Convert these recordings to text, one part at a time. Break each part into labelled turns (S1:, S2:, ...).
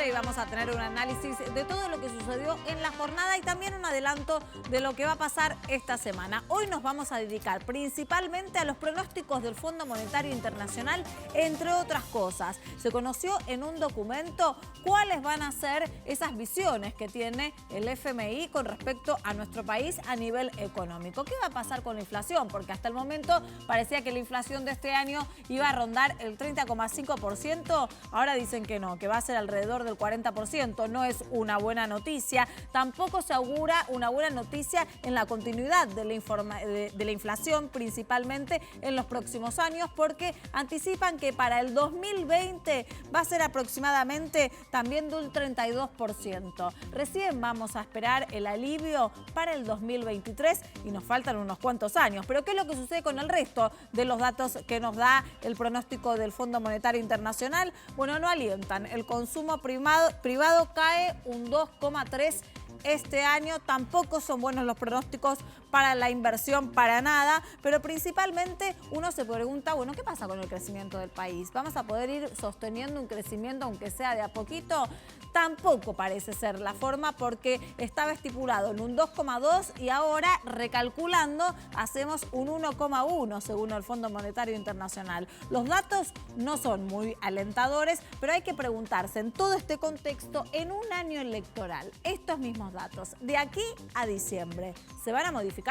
S1: y vamos a tener un análisis de todo lo que sucedió en la jornada y también un adelanto de lo que va a pasar esta semana. Hoy nos vamos a dedicar principalmente a los pronósticos del Fondo Monetario Internacional, entre otras cosas. Se conoció en un documento cuáles van a ser esas visiones que tiene el FMI con respecto a nuestro país a nivel económico. ¿Qué va a pasar con la inflación? Porque hasta el momento parecía que la inflación de este año iba a rondar el 30,5%. Ahora dicen que no, que va a ser alrededor del 40%. No es una buena noticia. Tampoco se augura una buena noticia en la continuidad de la inflación, principalmente en los próximos años, porque anticipan que para el 2020 va a ser aproximadamente también de un 32%. Recién vamos a esperar el alivio para el 2023 y nos faltan unos cuantos años. Pero ¿qué es lo que sucede con el resto de los datos que nos da el pronóstico del Fondo Monetario Internacional? Bueno, no alientan. El consumo privado cae un 2,3% este año. Tampoco son buenos los pronósticos para la inversión, para nada, pero principalmente uno se pregunta, bueno, ¿qué pasa con el crecimiento del país? ¿Vamos a poder ir sosteniendo un crecimiento aunque sea de a poquito? Tampoco parece ser la forma, porque estaba estipulado en un 2,2 y ahora, recalculando, hacemos un 1,1 según el Fondo Monetario Internacional. Los datos no son muy alentadores, pero hay que preguntarse en todo este contexto, en un año electoral, estos mismos datos, de aquí a diciembre, ¿se van a modificar?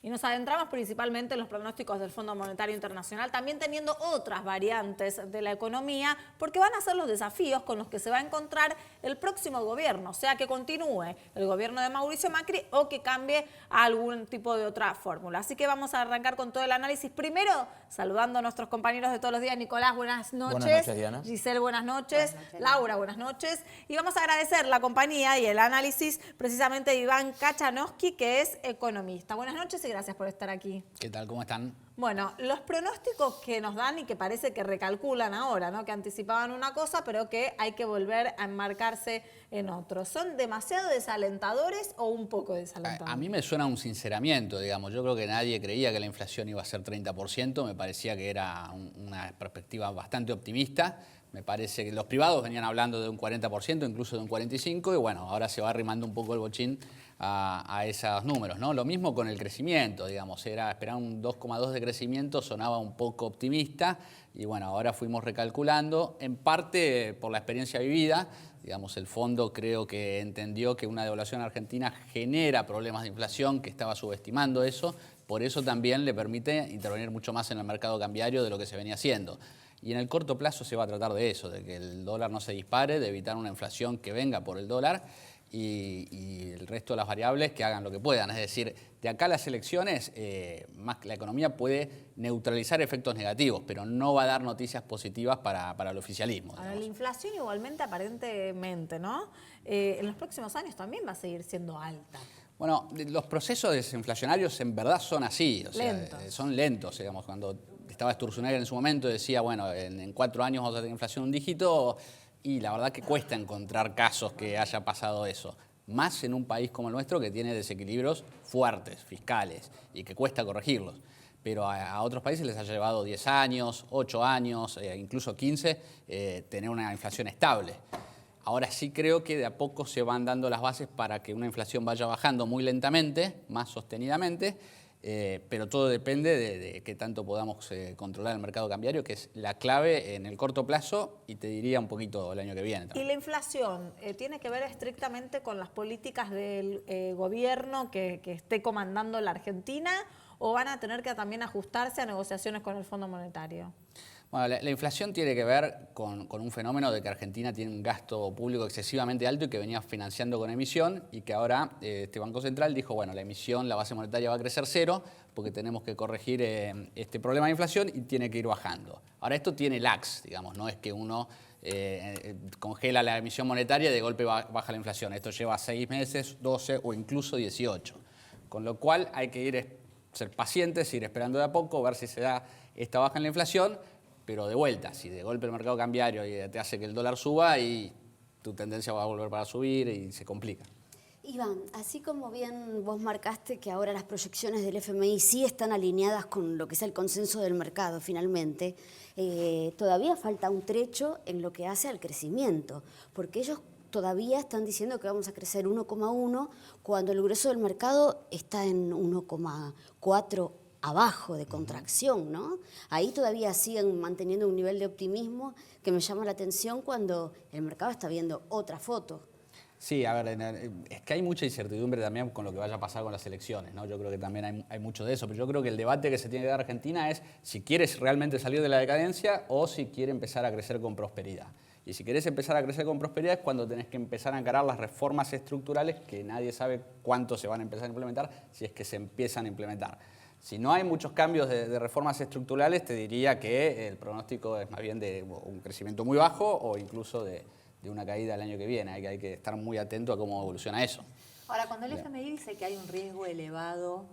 S1: Y nos adentramos principalmente en los pronósticos del Fondo Monetario Internacional, también teniendo otras variantes de la economía, porque van a ser los desafíos con los que se va a encontrar el próximo gobierno, sea que continúe el gobierno de Mauricio Macri o que cambie a algún tipo de otra fórmula. Así que vamos a arrancar con todo el análisis. Primero, saludando a nuestros compañeros de todos los días. Nicolás, buenas noches.
S2: Buenas noches, Diana.
S1: Giselle, buenas noches. Laura, buenas noches. Y vamos a agradecer la compañía y el análisis precisamente de Iván Kachanowski, que es economista. Buenas noches y gracias por estar aquí.
S2: ¿Qué tal? ¿Cómo están?
S1: Bueno, los pronósticos que nos dan y que parece que recalculan ahora, ¿no? Que anticipaban una cosa, pero que hay que volver a enmarcarse en otro. ¿Son demasiado desalentadores o un poco desalentadores?
S2: A mí me suena un sinceramiento, digamos. Yo creo que nadie creía que la inflación iba a ser 30%. Me parecía que era una perspectiva bastante optimista. Me parece que los privados venían hablando de un 40%, incluso de un 45%, y bueno, ahora se va arrimando un poco el bochín a esos números, ¿no? Lo mismo con el crecimiento, digamos, esperar un 2,2 de crecimiento sonaba un poco optimista, y bueno, ahora fuimos recalculando, en parte por la experiencia vivida. Digamos, el fondo creo que entendió que una devaluación argentina genera problemas de inflación, que estaba subestimando eso, por eso también le permite intervenir mucho más en el mercado cambiario de lo que se venía haciendo. Y en el corto plazo se va a tratar de eso, de que el dólar no se dispare, de evitar una inflación que venga por el dólar y el resto de las variables que hagan lo que puedan. Es decir, de acá a las elecciones, más que la economía puede neutralizar efectos negativos, pero no va a dar noticias positivas para el oficialismo.
S1: Ahora, la inflación igualmente, aparentemente, ¿no? En los próximos años también va a seguir siendo alta.
S2: Bueno, los procesos desinflacionarios en verdad son así, o sea, son lentos, digamos. Cuando estaba Sturzenegger en su momento decía, bueno, en 4 años vamos a tener inflación un dígito, y la verdad que cuesta encontrar casos que haya pasado eso. Más en un país como el nuestro, que tiene desequilibrios fuertes, fiscales, y que cuesta corregirlos. Pero a otros países les ha llevado 10 años, 8 años, incluso 15, tener una inflación estable. Ahora sí creo que de a poco se van dando las bases para que una inflación vaya bajando muy lentamente, más sostenidamente, pero todo depende de qué tanto podamos controlar el mercado cambiario, que es la clave en el corto plazo, y te diría un poquito el año que viene también.
S1: ¿Y la inflación tiene que ver estrictamente con las políticas del gobierno que esté comandando la Argentina, o van a tener que también ajustarse a negociaciones con el Fondo Monetario?
S2: Bueno, la inflación tiene que ver con un fenómeno de que Argentina tiene un gasto público excesivamente alto y que venía financiando con emisión, y que ahora este Banco Central dijo, bueno, la emisión, la base monetaria va a crecer 0 porque tenemos que corregir este problema de inflación y tiene que ir bajando. Ahora, esto tiene lags, digamos, no es que uno congela la emisión monetaria y de golpe baja la inflación. Esto lleva 6 meses, 12 o incluso 18. Con lo cual hay que ser pacientes, ir esperando de a poco, ver si se da esta baja en la inflación, pero de vuelta, si de golpe el mercado cambiario te hace que el dólar suba y tu tendencia va a volver para subir y se complica.
S3: Iván, así como bien vos marcaste que ahora las proyecciones del FMI sí están alineadas con lo que es el consenso del mercado finalmente, todavía falta un trecho en lo que hace al crecimiento, porque ellos todavía están diciendo que vamos a crecer 1,1 cuando el grueso del mercado está en 1,4 abajo de contracción, ¿no? Ahí todavía siguen manteniendo un nivel de optimismo que me llama la atención cuando el mercado está viendo otra foto.
S2: Sí, a ver, es que hay mucha incertidumbre también con lo que vaya a pasar con las elecciones, ¿no? Yo creo que también hay mucho de eso, pero yo creo que el debate que se tiene que dar Argentina es si quieres realmente salir de la decadencia o si quiere empezar a crecer con prosperidad. Y si querés empezar a crecer con prosperidad es cuando tenés que empezar a encarar las reformas estructurales que nadie sabe cuánto se van a empezar a implementar si es que se empiezan a implementar. Si no hay muchos cambios de reformas estructurales, te diría que el pronóstico es más bien de un crecimiento muy bajo o incluso de una caída el año que viene. Hay que estar muy atento a cómo evoluciona eso.
S4: Ahora, cuando el FMI dice que hay un riesgo elevado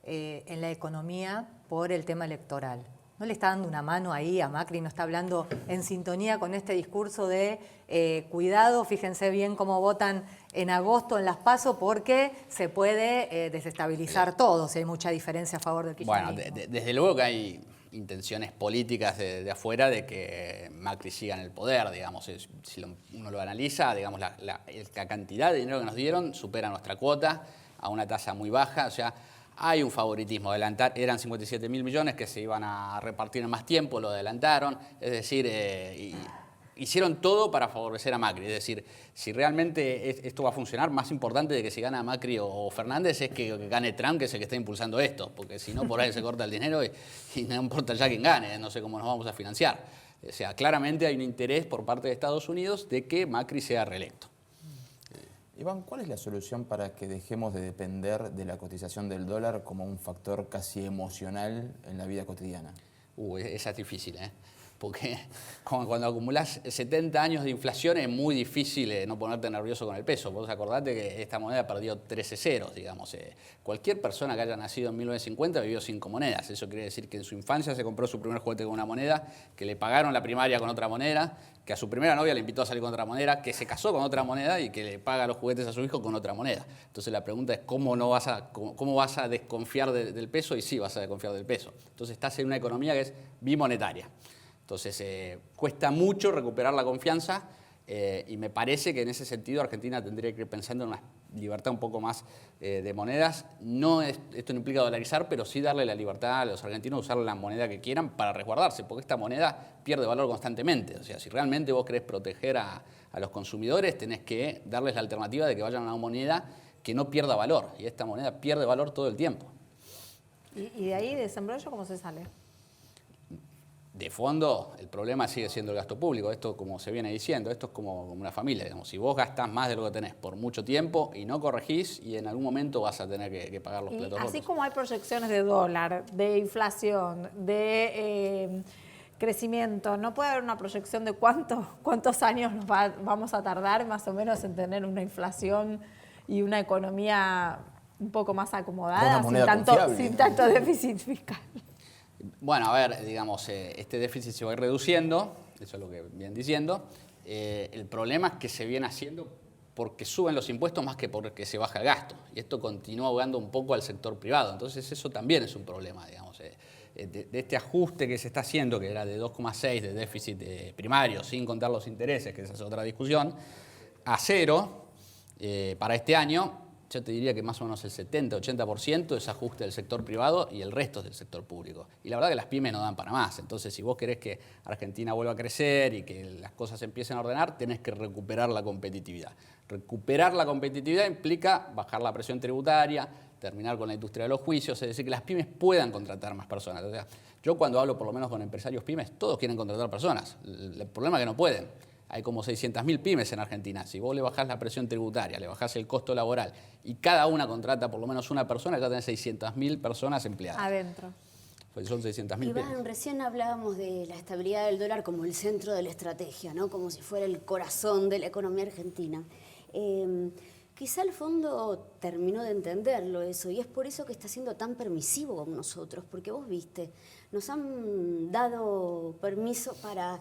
S4: en la economía por el tema electoral, ¿no le está dando una mano ahí a Macri? ¿No está hablando en sintonía con este discurso de cuidado, fíjense bien cómo votan en agosto en las PASO porque se puede desestabilizar todo si hay mucha diferencia a favor del kirchnerismo?
S2: Bueno, desde luego que hay intenciones políticas de afuera de que Macri siga en el poder, digamos. Si uno lo analiza, digamos, la cantidad de dinero que nos dieron supera nuestra cuota a una tasa muy baja, o sea, hay un favoritismo. Eran 57.000 millones que se iban a repartir en más tiempo, lo adelantaron, es decir, hicieron todo para favorecer a Macri. Es decir, si realmente esto va a funcionar, más importante de que si gana Macri o Fernández es que gane Trump, que es el que está impulsando esto, porque si no, por ahí se corta el dinero y no importa ya quién gane, no sé cómo nos vamos a financiar. O sea, claramente hay un interés por parte de Estados Unidos de que Macri sea reelecto.
S5: Iván, ¿cuál es la solución para que dejemos de depender de la cotización del dólar como un factor casi emocional en la vida cotidiana?
S2: Esa es difícil, ¿eh? Porque cuando acumulás 70 años de inflación es muy difícil no ponerte nervioso con el peso. Vos acordate que esta moneda perdió 13 ceros, digamos. Cualquier persona que haya nacido en 1950 vivió 5 monedas. Eso quiere decir que en su infancia se compró su primer juguete con una moneda, que le pagaron la primaria con otra moneda, que a su primera novia le invitó a salir con otra moneda, que se casó con otra moneda y que le paga los juguetes a su hijo con otra moneda. Entonces la pregunta es cómo vas a desconfiar del peso, y sí vas a desconfiar del peso. Entonces estás en una economía que es bimonetaria. Entonces cuesta mucho recuperar la confianza y me parece que en ese sentido Argentina tendría que ir pensando en una libertad un poco más de monedas. Esto no implica dolarizar, pero sí darle la libertad a los argentinos de usar la moneda que quieran para resguardarse, porque esta moneda pierde valor constantemente. O sea, si realmente vos querés proteger a los consumidores, tenés que darles la alternativa de que vayan a una moneda que no pierda valor, y esta moneda pierde valor todo el tiempo.
S1: ¿Y de ahí, de ese embrollo, cómo se sale?
S2: De fondo, el problema sigue siendo el gasto público. Esto, como se viene diciendo, esto es como una familia. Digamos. Si vos gastás más de lo que tenés por mucho tiempo y no corregís, y en algún momento vas a tener que pagar los platos rotos.
S1: Así como hay proyecciones de dólar, de inflación, de crecimiento, ¿no puede haber una proyección de cuántos años vamos a tardar más o menos en tener una inflación y una economía un poco más acomodada, sin tanto déficit fiscal?
S2: Bueno, a ver, digamos, este déficit se va a ir reduciendo, eso es lo que vienen diciendo. El problema es que se viene haciendo porque suben los impuestos más que porque se baja el gasto. Y esto continúa ahogando un poco al sector privado. Entonces eso también es un problema, digamos. De este ajuste que se está haciendo, que era de 2,6 de déficit primario, sin contar los intereses, que esa es otra discusión, a 0 para este año. Yo te diría que más o menos el 70-80% es ajuste del sector privado y el resto es del sector público. Y la verdad que las pymes no dan para más. Entonces, si vos querés que Argentina vuelva a crecer y que las cosas se empiecen a ordenar, tenés que recuperar la competitividad. Recuperar la competitividad implica bajar la presión tributaria, terminar con la industria de los juicios, es decir, que las pymes puedan contratar más personas. O sea, yo cuando hablo por lo menos con empresarios pymes, todos quieren contratar personas. El problema es que no pueden. Hay como 600.000 pymes en Argentina. Si vos le bajás la presión tributaria, le bajás el costo laboral y cada una contrata por lo menos una persona, ya tenés 600.000 personas empleadas.
S1: Adentro.
S2: Pues son 600.000 pymes.
S3: Iván, recién hablábamos de la estabilidad del dólar como el centro de la estrategia, ¿no? Como si fuera el corazón de la economía argentina. Quizá el fondo terminó de entenderlo eso y es por eso que está siendo tan permisivo con nosotros, porque vos viste, nos han dado permiso para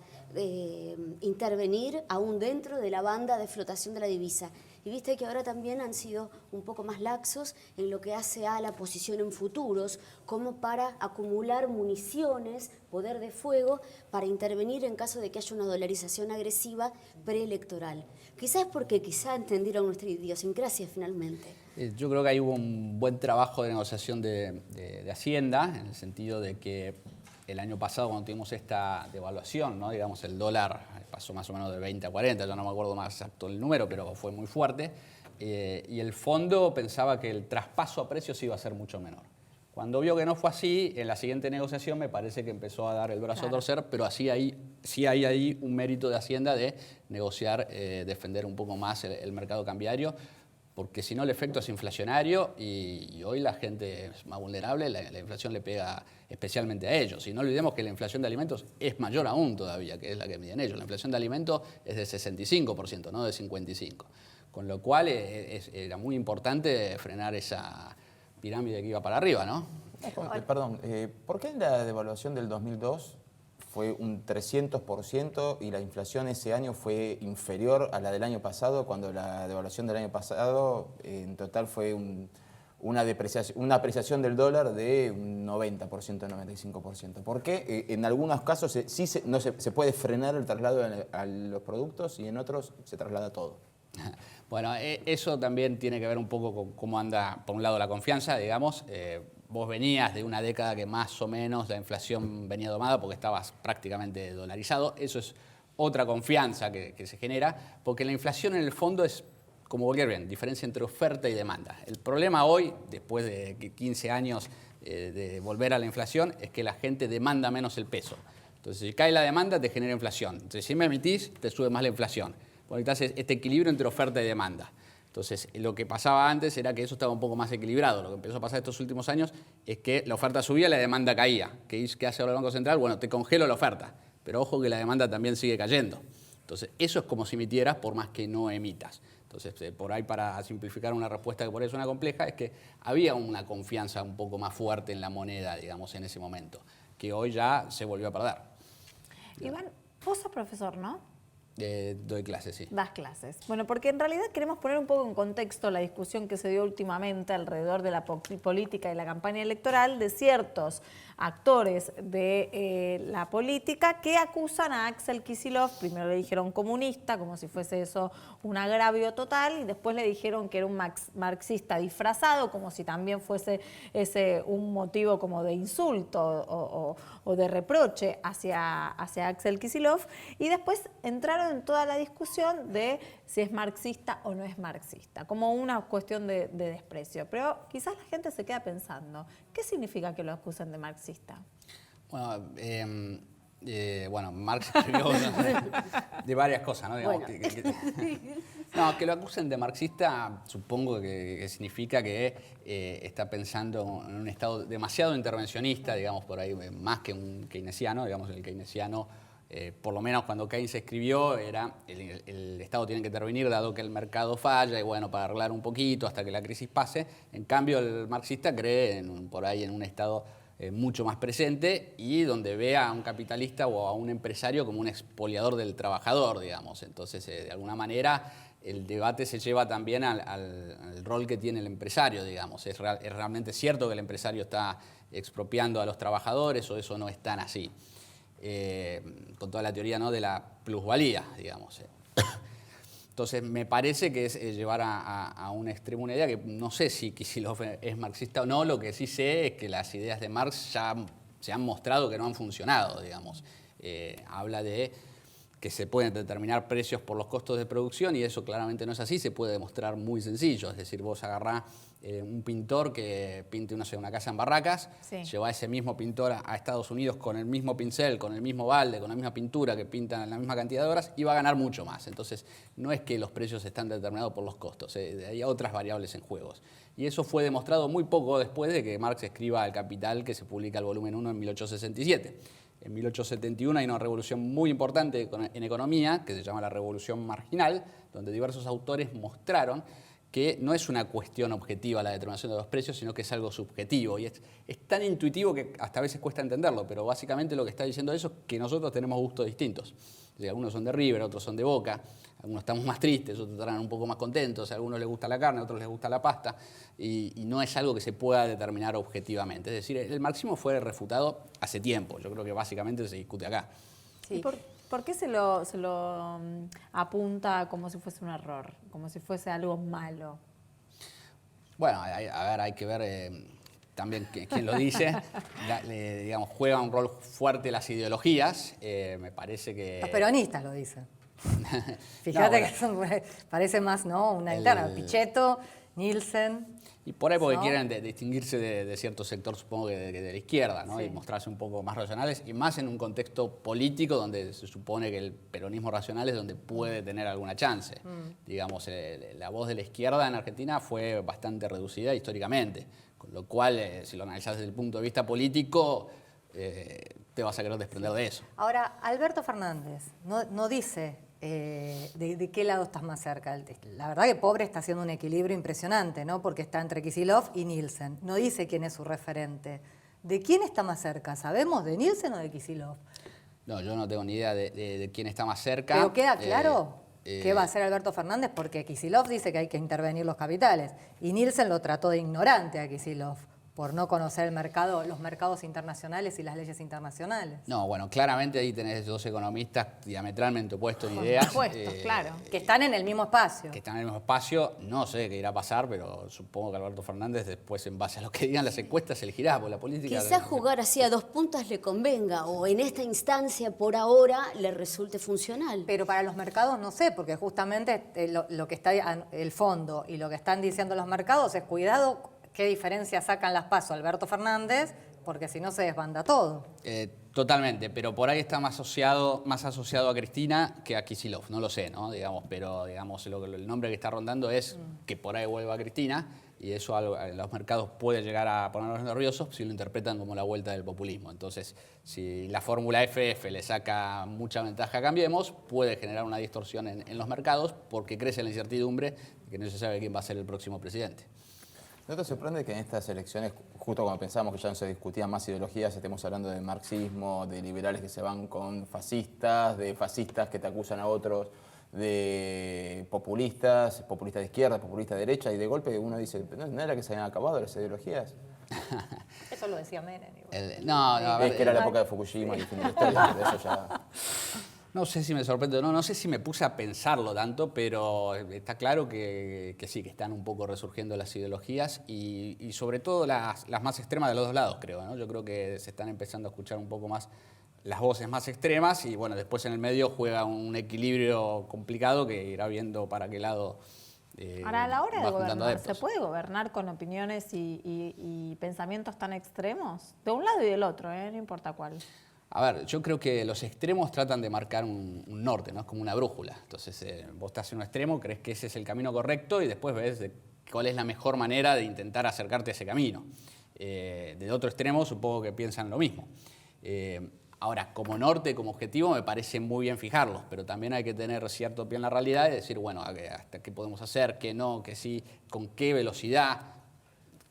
S3: intervenir aún dentro de la banda de flotación de la divisa. Y viste que ahora también han sido un poco más laxos en lo que hace a la posición en futuros, como para acumular municiones, poder de fuego, para intervenir en caso de que haya una dolarización agresiva preelectoral. Quizás porque quizá entendieron nuestra idiosincrasia finalmente.
S2: Yo creo que ahí hubo un buen trabajo de negociación de Hacienda, en el sentido de que el año pasado, cuando tuvimos esta devaluación, ¿no? Digamos, el dólar pasó más o menos de 20 a 40, yo no me acuerdo más exacto el número, pero fue muy fuerte, y el fondo pensaba que el traspaso a precios iba a ser mucho menor. Cuando vio que no fue así, en la siguiente negociación me parece que empezó a dar el brazo a torcer, pero sí hay ahí un mérito de Hacienda de negociar, defender un poco más el mercado cambiario, porque si no el efecto es inflacionario y hoy la gente es más vulnerable, la inflación le pega especialmente a ellos. Y no olvidemos que la inflación de alimentos es mayor aún todavía, que es la que miden ellos. La inflación de alimentos es de 65%, no de 55%. Con lo cual era muy importante frenar esa pirámide que iba para arriba, ¿no?
S5: Perdón, ¿por qué en la devaluación del 2002 fue un 300% y la inflación ese año fue inferior a la del año pasado, cuando la devaluación del año pasado en total fue una apreciación del dólar de un 90%, 95%? ¿Por qué en algunos casos se puede frenar el traslado a los productos y en otros se traslada todo?
S2: Bueno, eso también tiene que ver un poco con cómo anda, por un lado, la confianza, digamos. Vos venías de una década que más o menos la inflación venía domada porque estabas prácticamente dolarizado. Eso es otra confianza que se genera, porque la inflación en el fondo es, como cualquier bien, diferencia entre oferta y demanda. El problema hoy, después de 15 años de volver a la inflación, es que la gente demanda menos el peso. Entonces, si cae la demanda, te genera inflación. Entonces, si me emitís, te sube más la inflación. Porque estás este equilibrio entre oferta y demanda. Entonces, lo que pasaba antes era que eso estaba un poco más equilibrado. Lo que empezó a pasar estos últimos años es que la oferta subía y la demanda caía. ¿Qué hace ahora el Banco Central? Bueno, te congelo la oferta, pero ojo que la demanda también sigue cayendo. Entonces, eso es como si emitieras por más que no emitas. Entonces, por ahí, para simplificar una respuesta que por ahí suena compleja, es que había una confianza un poco más fuerte en la moneda, digamos, en ese momento, que hoy ya se volvió a perder.
S1: Iván, vos sos profesor, ¿no?
S2: Doy clases, sí.
S1: Das clases. Bueno, porque en realidad queremos poner un poco en contexto la discusión que se dio últimamente alrededor de la política y la campaña electoral de ciertos actores de la política que acusan a Axel Kicillof. Primero le dijeron comunista, como si fuese eso un agravio total, y después le dijeron que era un marxista disfrazado, como si también fuese ese un motivo como de insulto o de reproche hacia Axel Kicillof. Y después entraron en toda la discusión de si es marxista o no es marxista, como una cuestión de desprecio. Pero quizás la gente se queda pensando, ¿qué significa que lo acusen de marxista?
S2: Bueno, Marx escribió de varias cosas, ¿no? Digamos,
S3: Bueno.
S2: Que lo acusen de marxista, supongo que significa que está pensando en un Estado demasiado intervencionista, digamos, por ahí, más que un keynesiano. Digamos, el keynesiano, por lo menos cuando Keynes escribió, era el Estado tiene que intervenir dado que el mercado falla y bueno, para arreglar un poquito hasta que la crisis pase. En cambio, el marxista cree por ahí en un Estado mucho más presente y donde ve a un capitalista o a un empresario como un expoliador del trabajador, digamos. Entonces, de alguna manera, el debate se lleva también al rol que tiene el empresario, digamos. ¿Es realmente cierto que el empresario está expropiando a los trabajadores o eso no es tan así? Con toda la teoría, ¿no?, de la plusvalía, digamos. Entonces, me parece que es llevar a un extremo una idea que no sé si Kicillof es marxista o no. Lo que sí sé es que las ideas de Marx ya se han mostrado que no han funcionado, digamos. Habla de que se pueden determinar precios por los costos de producción y eso claramente no es así, se puede demostrar muy sencillo. Es decir, vos agarrás un pintor que pinte una casa en Barracas, sí, lleva a ese mismo pintor a Estados Unidos con el mismo pincel, con el mismo balde, con la misma pintura que pintan en la misma cantidad de horas y va a ganar mucho más. Entonces, no es que los precios están determinados por los costos, hay otras variables en juegos. Y eso fue demostrado muy poco después de que Marx escriba El Capital, que se publica el volumen 1 en 1867. En 1871 hay una revolución muy importante en economía, que se llama la Revolución Marginal, donde diversos autores mostraron que no es una cuestión objetiva la determinación de los precios, sino que es algo subjetivo. Y es tan intuitivo que hasta a veces cuesta entenderlo, pero básicamente lo que está diciendo eso es que nosotros tenemos gustos distintos. O sea, algunos son de River, otros son de Boca, algunos estamos más tristes, otros estarán un poco más contentos, a algunos les gusta la carne, a otros les gusta la pasta, y no es algo que se pueda determinar objetivamente. Es decir, el marxismo fue refutado hace tiempo, yo creo que básicamente se discute acá.
S1: Sí. ¿Por qué se lo apunta como si fuese un error, como si fuese algo malo?
S2: Bueno, hay que ver también quién lo dice. Digamos, juega un rol fuerte las ideologías. Me parece que...
S4: Los peronistas lo dicen. Fíjate
S2: no,
S4: que parece más, ¿no? Una interna. Pichetto, Nielsen.
S2: Y por ahí porque quieren distinguirse de cierto sector, supongo que de la izquierda, ¿no? Sí. Y mostrarse un poco más racionales, y más en un contexto político donde se supone que el peronismo racional es donde puede tener alguna chance. Digamos, la voz de la izquierda en Argentina fue bastante reducida históricamente, con lo cual, si lo analizás desde el punto de vista político, te vas a querer desprender de eso.
S4: Ahora, Alberto Fernández no dice... ¿De qué lado estás más cerca? La verdad que Pobre está haciendo un equilibrio impresionante, ¿no? Porque está entre Kicillof y Nielsen. No dice quién es su referente. ¿De quién está más cerca? ¿Sabemos de Nielsen o de Kicillof?
S2: No, yo no tengo ni idea de quién está más cerca.
S4: Pero queda claro qué va a hacer Alberto Fernández, porque Kicillof dice que hay que intervenir los capitales y Nielsen lo trató de ignorante a Kicillof, por no conocer el mercado, los mercados internacionales y las leyes internacionales.
S2: No, bueno, claramente ahí tenés dos economistas diametralmente opuestos en ideas.
S1: Opuestos, claro.
S4: Que están en el mismo espacio.
S2: Que están en el mismo espacio. No sé qué irá a pasar, pero supongo que Alberto Fernández después, en base a lo que digan las encuestas, elegirá, porque la política...
S3: Quizás jugar así a 2 puntas le convenga, o en esta instancia, por ahora, le resulte funcional.
S4: Pero para los mercados no sé, porque justamente lo que está el fondo y lo que están diciendo los mercados es cuidado qué diferencia sacan las PASO Alberto Fernández, porque si no se desbanda todo.
S2: Totalmente, pero por ahí está más asociado a Cristina que a Kicillof, no lo sé, ¿no? Digamos, pero digamos, el nombre que está rondando es que por ahí vuelva a Cristina, y eso a los mercados puede llegar a ponerlos nerviosos si lo interpretan como la vuelta del populismo. Entonces, si la fórmula FF le saca mucha ventaja a Cambiemos, puede generar una distorsión en los mercados porque crece la incertidumbre de que no se sabe quién va a ser el próximo presidente.
S5: ¿No te sorprende que en estas elecciones, justo cuando pensábamos que ya no se discutían más ideologías, estemos hablando de marxismo, de liberales que se van con fascistas, de fascistas que te acusan a otros, de populistas de izquierda, populistas de derecha, y de golpe uno dice, ¿no era que se habían acabado las ideologías?
S4: Eso lo decía Menem.
S5: Es que era la época de Fukushima y el fin de la historia, de eso ya...
S2: No sé si me sorprende, no sé si me puse a pensarlo tanto, pero está claro que sí, que están un poco resurgiendo las ideologías y sobre todo las más extremas de los dos lados, creo, ¿no? Yo creo que se están empezando a escuchar un poco más las voces más extremas y bueno, después en el medio juega un equilibrio complicado que irá viendo para qué lado
S1: Ahora, a la hora de gobernar,
S2: adeptos.
S1: ¿se puede gobernar con opiniones y pensamientos tan extremos? De un lado y del otro, no importa cuál.
S2: A ver, yo creo que los extremos tratan de marcar un norte, ¿no? Es como una brújula. Entonces, vos estás en un extremo, crees que ese es el camino correcto y después ves cuál es la mejor manera de intentar acercarte a ese camino. De otro extremo, supongo que piensan lo mismo. Ahora, como norte, como objetivo, me parece muy bien fijarlos, pero también hay que tener cierto pie en la realidad y decir, bueno, hasta qué podemos hacer, qué no, qué sí, con qué velocidad,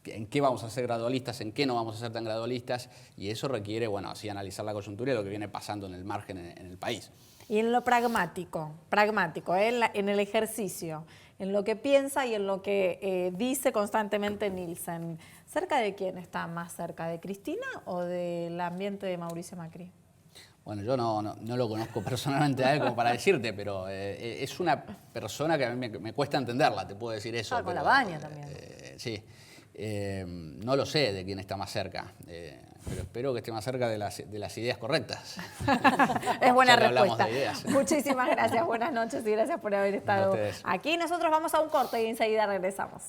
S2: en qué vamos a ser gradualistas, en qué no vamos a ser tan gradualistas, y eso requiere, bueno, así analizar la coyuntura y lo que viene pasando en el margen en el país.
S1: Y en lo pragmático, en el ejercicio, en lo que piensa y en lo que dice constantemente Nielsen, ¿cerca de quién está más cerca? ¿De Cristina o del ambiente de Mauricio Macri?
S2: Bueno, yo no lo conozco personalmente a él como para decirte, pero es una persona que a mí me cuesta entenderla, te puedo decir eso.
S4: Con la baña también.
S2: Sí. No lo sé de quién está más cerca, pero espero que esté más cerca de las ideas correctas.
S1: Es buena
S2: Ya que hablamos
S1: respuesta.
S2: de ideas.
S1: Muchísimas gracias, buenas noches y gracias por haber estado aquí. Nosotros vamos a un corte y enseguida regresamos.